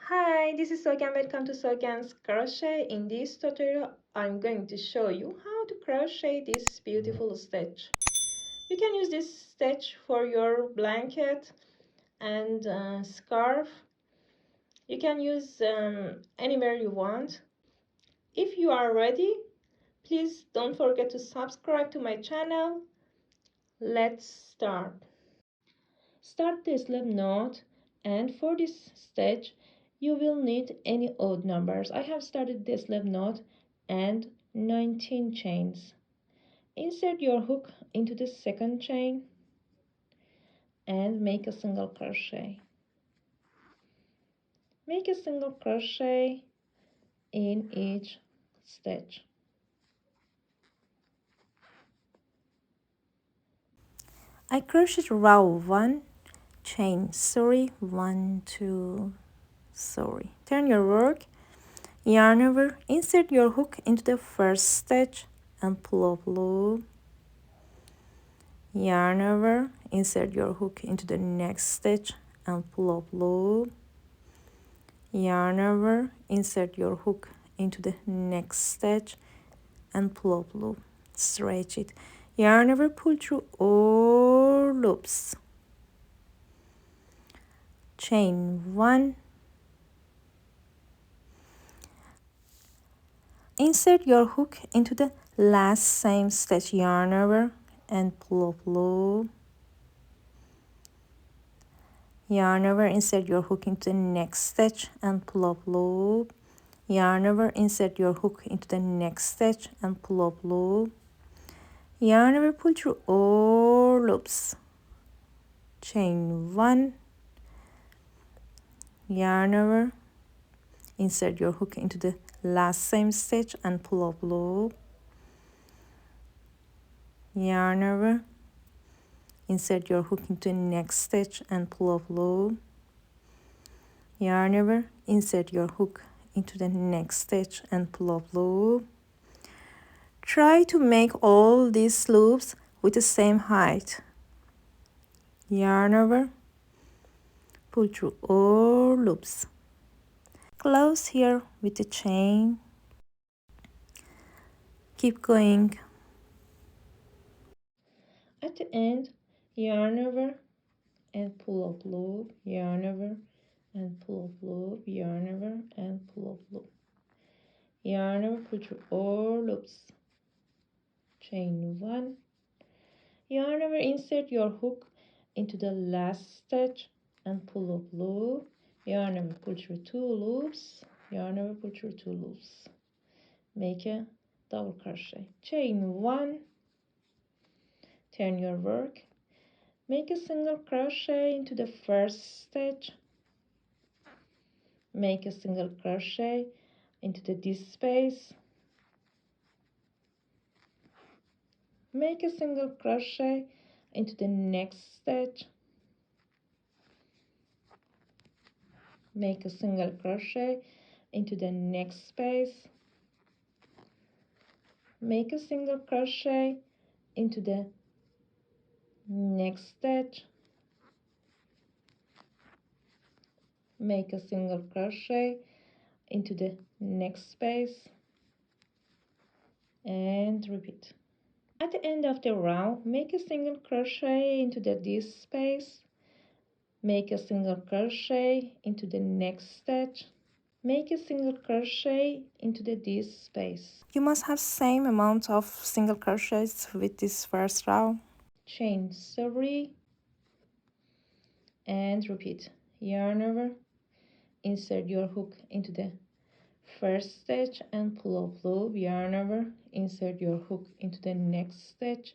Hi, this is Sogan. Welcome to Sogan's Crochet. In this tutorial, I'm going to show you how to crochet this beautiful stitch. You can use this stitch for your blanket and scarf. You can use anywhere you want. If you are ready, please don't forget to subscribe to my channel. Let's start. Start the slip knot, and for this stitch you will need any odd numbers. I have started the slip knot and 19 chains. Insert your hook into the second chain and make a single crochet. Make a single crochet in each stitch. I crocheted row 1, chain 3, 1, 2, 3. Turn your work, yarn over, insert your hook into the first stitch and pull up loop. Yarn over, insert your hook into the next stitch and pull up loop. Yarn over, insert your hook into the next stitch and pull up loop. Stretch it. Yarn over, pull through all loops. Chain 1. Insert your hook into the last same stitch, yarn over and pull up loop. Yarn over, insert your hook into the next stitch and pull up loop. Yarn over, insert your hook into the next stitch and pull up loop. Yarn over, pull through all loops. Chain 1. Yarn over, insert your hook into the last same stitch and pull up loop. Yarn over, insert your hook into the next stitch and pull up loop. Yarn over, insert your hook into the next stitch and pull up loop. Try to make all these loops with the same height. Yarn over, pull through all loops. Close here with the chain. Keep going. At the end, yarn over and pull up loop, yarn over and pull up loop, yarn over and pull up loop. Yarn over, pull through all loops. Chain 1. Yarn over, insert your hook into the last stitch and pull up loop. Yarn over, pull through 2 loops. Yarn over, pull through 2 loops. Make a double crochet. Chain 1. Turn your work. Make a single crochet into the first stitch. Make a single crochet into this space. Make a single crochet into the next stitch. Make a single crochet into the next space. Make a single crochet into the next stitch. Make a single crochet into the next space and repeat. At the end of the row, make a single crochet into this space. Make a single crochet into the next stitch. Make a single crochet into this space. You must have same amount of single crochets with this first row. Chain 3 and repeat. Yarn over, insert your hook into the first stitch and pull up loop, yarn over, insert your hook into the next stitch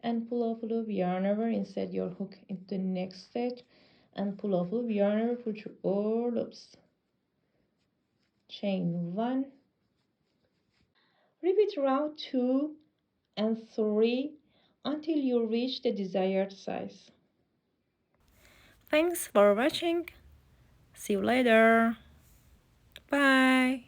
and pull up loop, yarn over, insert your hook into the next stitch and pull up loop, yarn over, pull through all loops. Chain 1. Repeat row 2 and 3 until you reach the desired size. Thanks for watching. See you later. Bye.